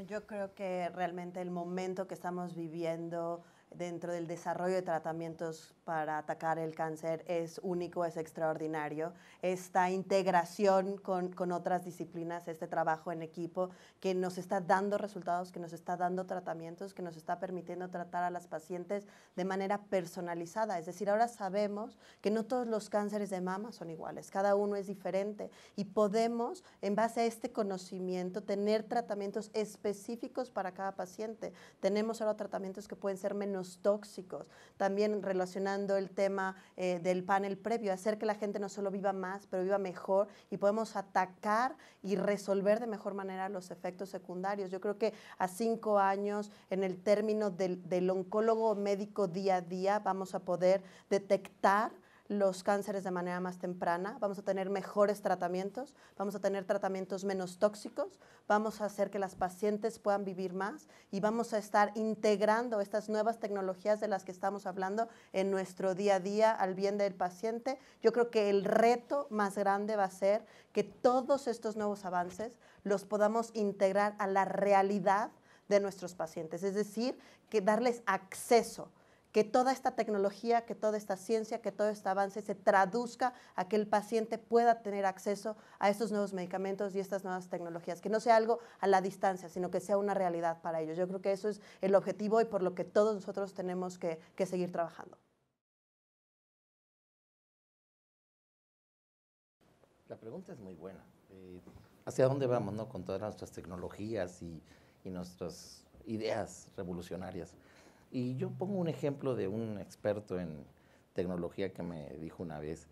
Yo creo que realmente el momento que estamos viviendo dentro del desarrollo de tratamientos para atacar el cáncer es único, es extraordinario. Esta integración con otras disciplinas, este trabajo en equipo que nos está dando resultados, que nos está dando tratamientos, que nos está permitiendo tratar a las pacientes de manera personalizada. Es decir, ahora sabemos que no todos los cánceres de mama son iguales, cada uno es diferente y podemos, en base a este conocimiento, tener tratamientos específicos para cada paciente. Tenemos ahora tratamientos que pueden ser menos tóxicos. También relacionando el tema del panel previo, hacer que la gente no solo viva más, pero viva mejor y podemos atacar y resolver de mejor manera los efectos secundarios. Yo creo que a 5 años, en el término del oncólogo médico día a día, vamos a poder detectar los cánceres de manera más temprana, vamos a tener mejores tratamientos, vamos a tener tratamientos menos tóxicos, vamos a hacer que las pacientes puedan vivir más y vamos a estar integrando estas nuevas tecnologías de las que estamos hablando en nuestro día a día al bien del paciente. Yo creo que el reto más grande va a ser que todos estos nuevos avances los podamos integrar a la realidad de nuestros pacientes, es decir, que darles acceso, que toda esta tecnología, que toda esta ciencia, que todo este avance se traduzca a que el paciente pueda tener acceso a estos nuevos medicamentos y estas nuevas tecnologías, que no sea algo a la distancia, sino que sea una realidad para ellos. Yo creo que eso es el objetivo y por lo que todos nosotros tenemos que seguir trabajando. La pregunta es muy buena. ¿Hacia dónde vamos, no, con todas nuestras tecnologías y nuestras ideas revolucionarias? Y yo pongo un ejemplo de un experto en tecnología que me dijo una vez,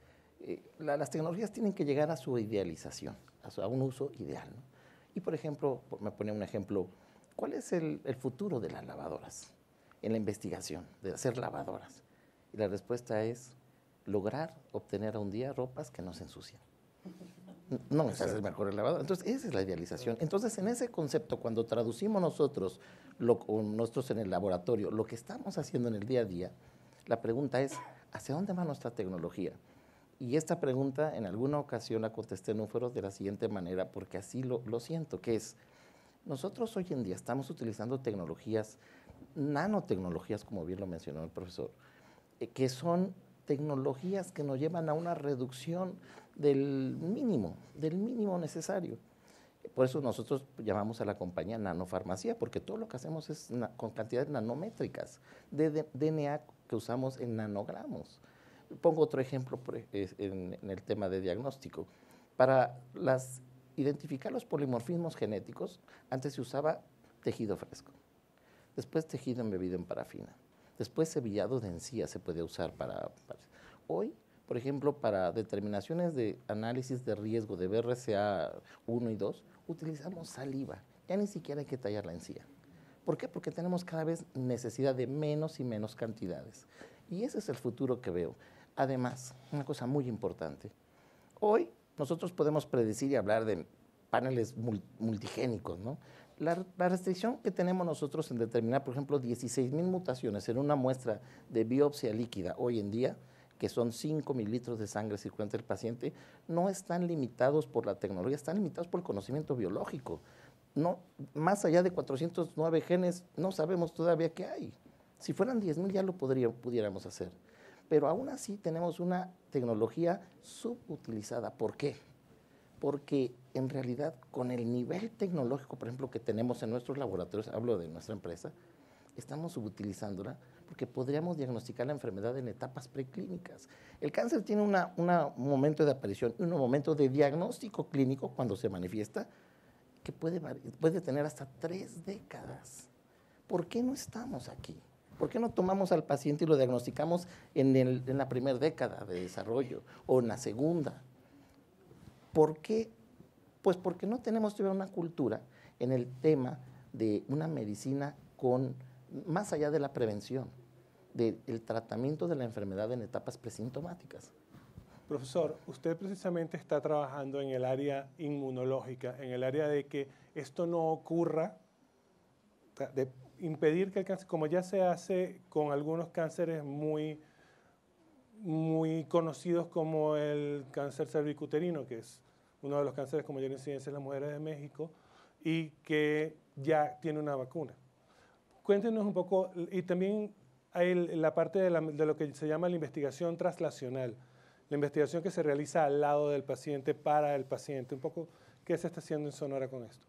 las tecnologías tienen que llegar a su idealización, a un uso ideal, ¿no? Y por ejemplo, me pone un ejemplo, ¿cuál es el futuro de las lavadoras en la investigación, de hacer lavadoras? Y la respuesta es lograr obtener a un día ropas que no se ensucian. No es el mejor lavador. Entonces, esa es la idealización. Entonces, en ese concepto, cuando traducimos nosotros en el laboratorio, lo que estamos haciendo en el día a día, la pregunta es, ¿hacia dónde va nuestra tecnología? Y esta pregunta, en alguna ocasión la contesté en un foro de la siguiente manera, porque así lo siento, que es, nosotros hoy en día estamos utilizando tecnologías, nanotecnologías, como bien lo mencionó el profesor, que son tecnologías que nos llevan a una reducción del mínimo necesario. Por eso nosotros llamamos a la compañía nanofarmacia, porque todo lo que hacemos es con cantidades nanométricas de DNA que usamos en nanogramos. Pongo otro ejemplo en el tema de diagnóstico. Para identificar los polimorfismos genéticos, antes se usaba tejido fresco, después tejido embebido en parafina, después cebillado de encía se puede usar para hoy, por ejemplo, para determinaciones de análisis de riesgo de BRCA 1 y 2, utilizamos saliva. Ya ni siquiera hay que tallar la encía. ¿Por qué? Porque tenemos cada vez necesidad de menos y menos cantidades. Y ese es el futuro que veo. Además, una cosa muy importante. Hoy nosotros podemos predecir y hablar de paneles multigénicos, ¿no? La restricción que tenemos nosotros en determinar, por ejemplo, 16,000 mutaciones en una muestra de biopsia líquida hoy en día, que son 5 mililitros de sangre circulante del paciente, no están limitados por la tecnología, están limitados por el conocimiento biológico. No, más allá de 409 genes, no sabemos todavía qué hay. Si fueran 10,000 ya lo pudiéramos hacer. Pero aún así tenemos una tecnología subutilizada. ¿Por qué? Porque en realidad con el nivel tecnológico, por ejemplo, que tenemos en nuestros laboratorios, hablo de nuestra empresa, estamos subutilizándola porque podríamos diagnosticar la enfermedad en etapas preclínicas. El cáncer tiene un momento de aparición y un momento de diagnóstico clínico cuando se manifiesta que puede tener hasta 3 décadas. ¿Por qué no estamos aquí? ¿Por qué no tomamos al paciente y lo diagnosticamos en la primera década de desarrollo o en la segunda? ¿Por qué? Pues porque no tenemos todavía una cultura en el tema de una medicina más allá de la prevención, del tratamiento de la enfermedad en etapas presintomáticas. Profesor, usted precisamente está trabajando en el área inmunológica, en el área de que esto no ocurra, de impedir que el cáncer, como ya se hace con algunos cánceres muy conocidos como el cáncer cervicuterino, que es uno de los cánceres con mayor incidencia en las mujeres de México y que ya tiene una vacuna. Cuéntenos un poco, y también hay la parte de lo que se llama la investigación translacional, la investigación que se realiza al lado del paciente, para el paciente. Un poco, ¿qué se está haciendo en Sonora con esto?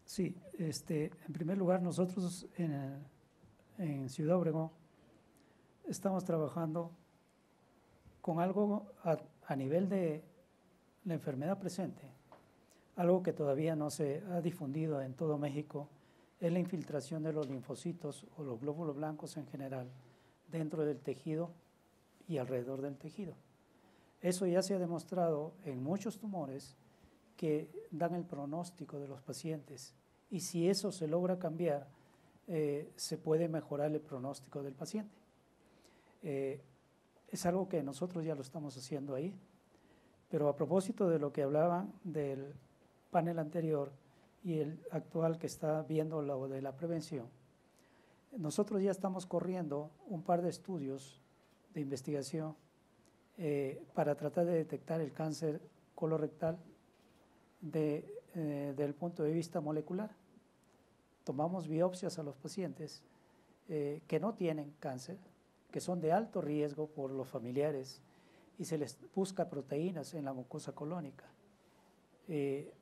Sí, en primer lugar, nosotros en Ciudad Obregón estamos trabajando con algo a nivel de la enfermedad presente, algo que todavía no se ha difundido en todo México, es la infiltración de los linfocitos o los glóbulos blancos en general dentro del tejido y alrededor del tejido. Eso ya se ha demostrado en muchos tumores que dan el pronóstico de los pacientes, y si eso se logra cambiar, se puede mejorar el pronóstico del paciente. Es algo que nosotros ya lo estamos haciendo ahí, pero a propósito de lo que hablaban del panel anterior y el actual que está viendo lo de la prevención, nosotros ya estamos corriendo un par de estudios de investigación para tratar de detectar el cáncer colorectal del punto de vista molecular. Tomamos biopsias a los pacientes que no tienen cáncer, que son de alto riesgo por los familiares, y se les busca proteínas en la mucosa colónica.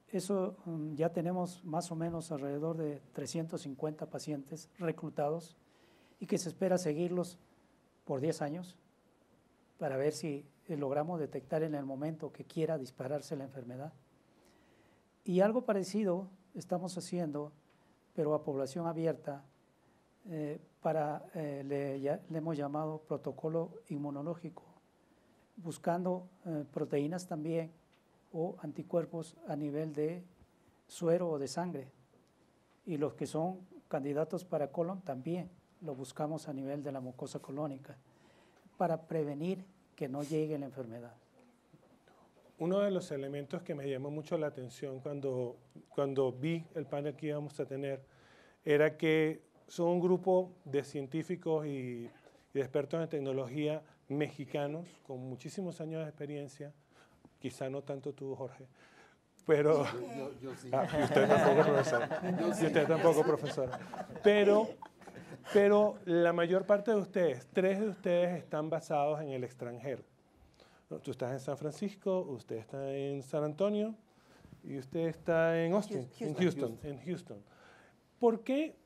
Eso ya tenemos más o menos alrededor de 350 pacientes reclutados y que se espera seguirlos por 10 años para ver si logramos detectar en el momento que quiera dispararse la enfermedad. Y algo parecido estamos haciendo, pero a población abierta, le hemos llamado protocolo inmunológico, buscando proteínas también o anticuerpos a nivel de suero o de sangre. Y los que son candidatos para colon también lo buscamos a nivel de la mucosa colónica para prevenir que no llegue la enfermedad. Uno de los elementos que me llamó mucho la atención cuando vi el panel que íbamos a tener era que son un grupo de científicos y de expertos en tecnología mexicanos con muchísimos años de experiencia, quizá no tanto tú, Jorge, pero yo sí. Y usted tampoco, profesor. Y usted tampoco, profesor. Pero la mayor parte de ustedes, 3 de ustedes están basados en el extranjero. Tú estás en San Francisco, usted está en San Antonio y usted está en Austin, en Houston. ¿Por qué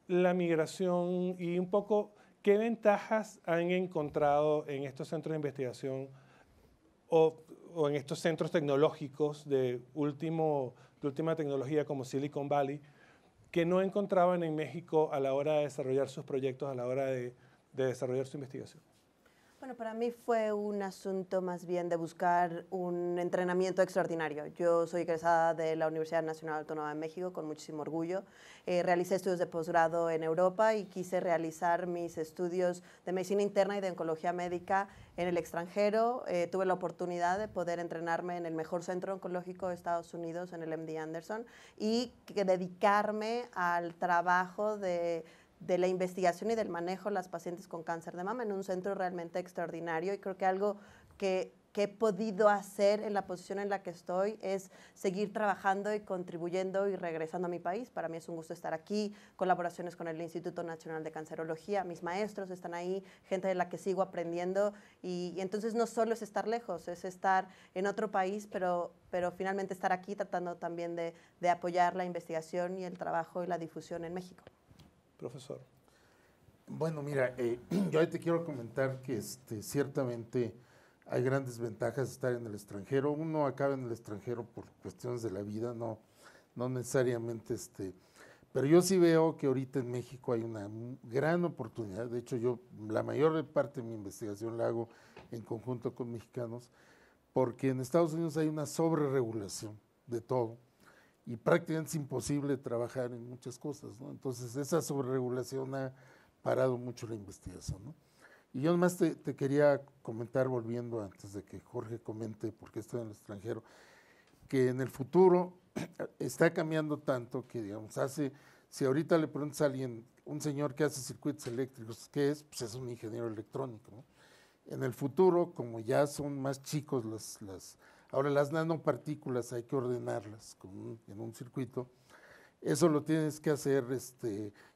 la migración y un poco qué ventajas han encontrado en estos centros de investigación o en estos centros tecnológicos de última tecnología como Silicon Valley que no encontraban en México a la hora de desarrollar sus proyectos, a la hora de desarrollar su investigación? Bueno, para mí fue un asunto más bien de buscar un entrenamiento extraordinario. Yo soy egresada de la Universidad Nacional Autónoma de México con muchísimo orgullo. Realicé estudios de posgrado en Europa y quise realizar mis estudios de medicina interna y de oncología médica en el extranjero. Tuve la oportunidad de poder entrenarme en el mejor centro oncológico de Estados Unidos, en el MD Anderson, y dedicarme al trabajo de de la investigación y del manejo de las pacientes con cáncer de mama en un centro realmente extraordinario, y creo que algo que he podido hacer en la posición en la que estoy es seguir trabajando y contribuyendo y regresando a mi país. Para mí es un gusto estar aquí, colaboraciones con el Instituto Nacional de Cancerología, mis maestros están ahí, gente de la que sigo aprendiendo, y entonces no solo es estar lejos, es estar en otro país, pero finalmente estar aquí tratando también de apoyar la investigación y el trabajo y la difusión en México. Profesor. Bueno, mira, yo ahí te quiero comentar que ciertamente hay grandes ventajas de estar en el extranjero. Uno acaba en el extranjero por cuestiones de la vida, no necesariamente, pero yo sí veo que ahorita en México hay una gran oportunidad. De hecho, yo la mayor parte de mi investigación la hago en conjunto con mexicanos, porque en Estados Unidos hay una sobreregulación de todo y prácticamente es imposible trabajar en muchas cosas, ¿no? Entonces, esa sobreregulación ha parado mucho la investigación, ¿no? Y yo nomás te quería comentar, volviendo antes de que Jorge comente por qué estoy en el extranjero, que en el futuro está cambiando tanto que, digamos, si ahorita le preguntas a alguien, un señor que hace circuitos eléctricos, ¿qué es? Pues es un ingeniero electrónico, ¿no? En el futuro, como ya son más chicos ahora las nanopartículas hay que ordenarlas en un circuito, eso lo tienes que hacer,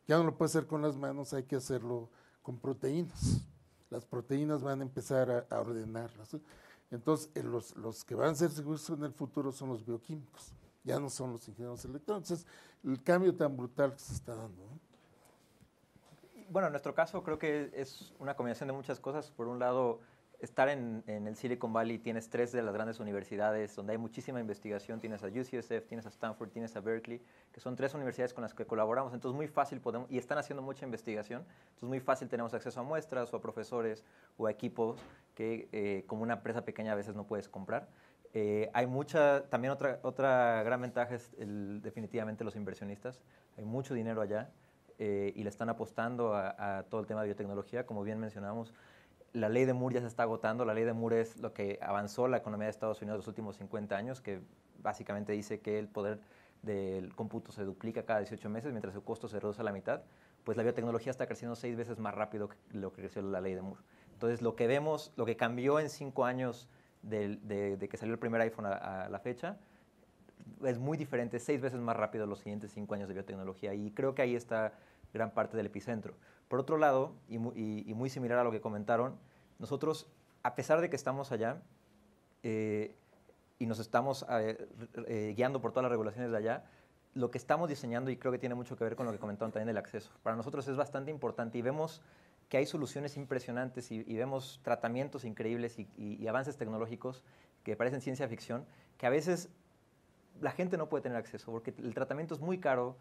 ya no lo puedes hacer con las manos, hay que hacerlo con proteínas. Las proteínas van a empezar a ordenarlas, ¿sí? Entonces, los que van a ser seguros en el futuro son los bioquímicos, ya no son los ingenieros electrónicos. Entonces, el cambio tan brutal que se está dando, ¿no? Bueno, en nuestro caso creo que es una combinación de muchas cosas. Por un lado, estar en el Silicon Valley, tienes 3 de las grandes universidades donde hay muchísima investigación. Tienes a UCSF, tienes a Stanford, tienes a Berkeley, que son 3 universidades con las que colaboramos. Entonces, muy fácil y están haciendo mucha investigación. Entonces, muy fácil tenemos acceso a muestras o a profesores o a equipos que como una empresa pequeña a veces no puedes comprar. Hay también otra gran ventaja es definitivamente los inversionistas. Hay mucho dinero allá y le están apostando a todo el tema de biotecnología. Como bien mencionamos, la ley de Moore ya se está agotando. La ley de Moore es lo que avanzó la economía de Estados Unidos los últimos 50 años, que básicamente dice que el poder del cómputo se duplica cada 18 meses, mientras el costo se reduce a la mitad. Pues la biotecnología está creciendo 6 veces más rápido que lo que creció la ley de Moore. Entonces, lo que vemos, lo que cambió en 5 años de que salió el primer iPhone a la fecha, es muy diferente, 6 veces más rápido los siguientes 5 años de biotecnología, y creo que ahí está gran parte del epicentro. Por otro lado, y muy similar a lo que comentaron, nosotros, a pesar de que estamos allá y nos estamos guiando por todas las regulaciones de allá, lo que estamos diseñando, y creo que tiene mucho que ver con lo que comentaron también del acceso, para nosotros es bastante importante, y vemos que hay soluciones impresionantes y vemos tratamientos increíbles y avances tecnológicos que parecen ciencia ficción, que a veces la gente no puede tener acceso porque el tratamiento es muy caro,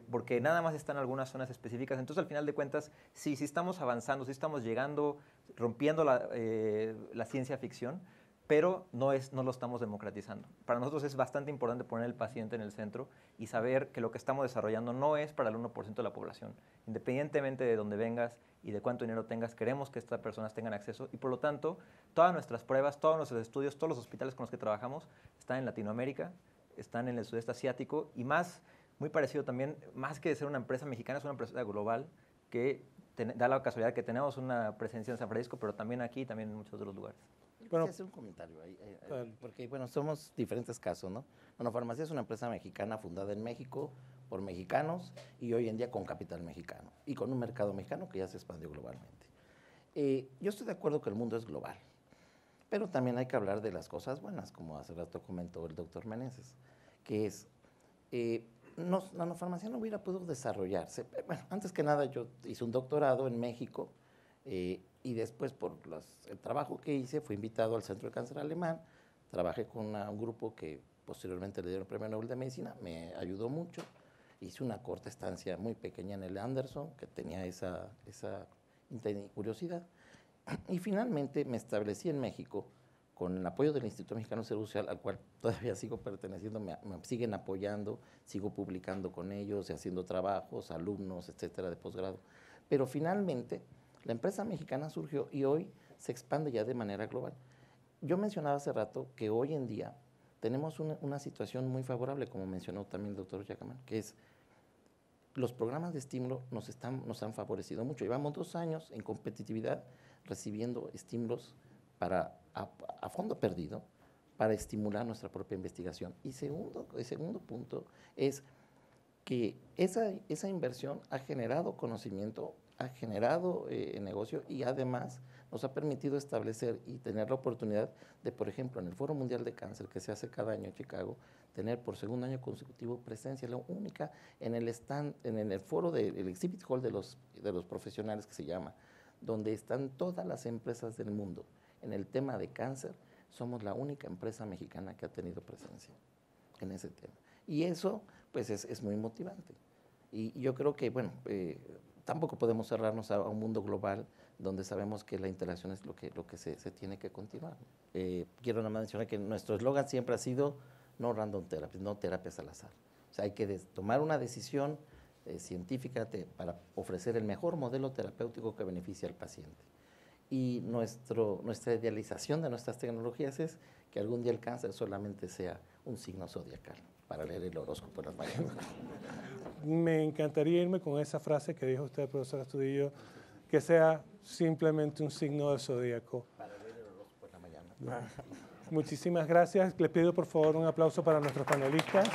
porque nada más está en algunas zonas específicas. Entonces, al final de cuentas, sí estamos avanzando, sí estamos llegando, rompiendo la ciencia ficción, pero no lo estamos democratizando. Para nosotros es bastante importante poner al paciente en el centro y saber que lo que estamos desarrollando no es para el 1% de la población. Independientemente de dónde vengas y de cuánto dinero tengas, queremos que estas personas tengan acceso, y por lo tanto, todas nuestras pruebas, todos nuestros estudios, todos los hospitales con los que trabajamos están en Latinoamérica, están en el sudeste asiático, y muy parecido también, más que ser una empresa mexicana, es una empresa global que da la casualidad que tenemos una presencia en San Francisco, pero también aquí, también en muchos otros lugares. Bueno, hacer un comentario ahí, porque bueno, somos diferentes casos, ¿no? Nanofarmacia es una empresa mexicana fundada en México por mexicanos y hoy en día con capital mexicano y con un mercado mexicano que ya se expandió globalmente. Yo estoy de acuerdo que el mundo es global, pero también hay que hablar de las cosas buenas, como hace rato comentó el doctor Meneses, que es, Nanofarmacia no hubiera podido desarrollarse. Bueno, antes que nada yo hice un doctorado en México, y después por el trabajo que hice fui invitado al Centro de Cáncer Alemán, trabajé con un grupo que posteriormente le dieron el Premio Nobel de Medicina, me ayudó mucho, hice una corta estancia muy pequeña en el Anderson, que tenía esa curiosidad, y finalmente me establecí en México con el apoyo del Instituto Mexicano de Salud Social, al cual todavía sigo perteneciendo, me siguen apoyando, sigo publicando con ellos y haciendo trabajos, alumnos, etcétera, de posgrado, pero finalmente la empresa mexicana surgió y hoy se expande ya de manera global. Yo mencionaba hace rato que hoy en día tenemos una situación muy favorable, como mencionó también el doctor Yacamán, que es los programas de estímulo nos han favorecido mucho. Llevamos 2 años en competitividad recibiendo estímulos a fondo perdido para estimular nuestra propia investigación. Y el segundo punto es que esa inversión ha generado conocimiento, ha generado negocio y además nos ha permitido establecer y tener la oportunidad de, por ejemplo, en el Foro Mundial de Cáncer que se hace cada año en Chicago, tener por segundo año consecutivo presencia, la única en el stand, en el foro del Exhibit Hall de los profesionales que se llama, donde están todas las empresas del mundo. En el tema de cáncer, somos la única empresa mexicana que ha tenido presencia en ese tema. Y eso, pues, es muy motivante. Y yo creo que, bueno, tampoco podemos cerrarnos a un mundo global donde sabemos que la interacción es lo que se tiene que continuar. Quiero nada más mencionar que nuestro eslogan siempre ha sido no random therapy, no terapias al azar. O sea, hay que tomar una decisión científica para ofrecer el mejor modelo terapéutico que beneficie al paciente. Y nuestra idealización de nuestras tecnologías es que algún día el cáncer solamente sea un signo zodiacal para leer el horóscopo en las mañanas. Me encantaría irme con esa frase que dijo usted, profesor Astudillo, que sea simplemente un signo del zodíaco. Para leer el horóscopo en la mañana. Muchísimas gracias. Les pido por favor un aplauso para nuestros panelistas.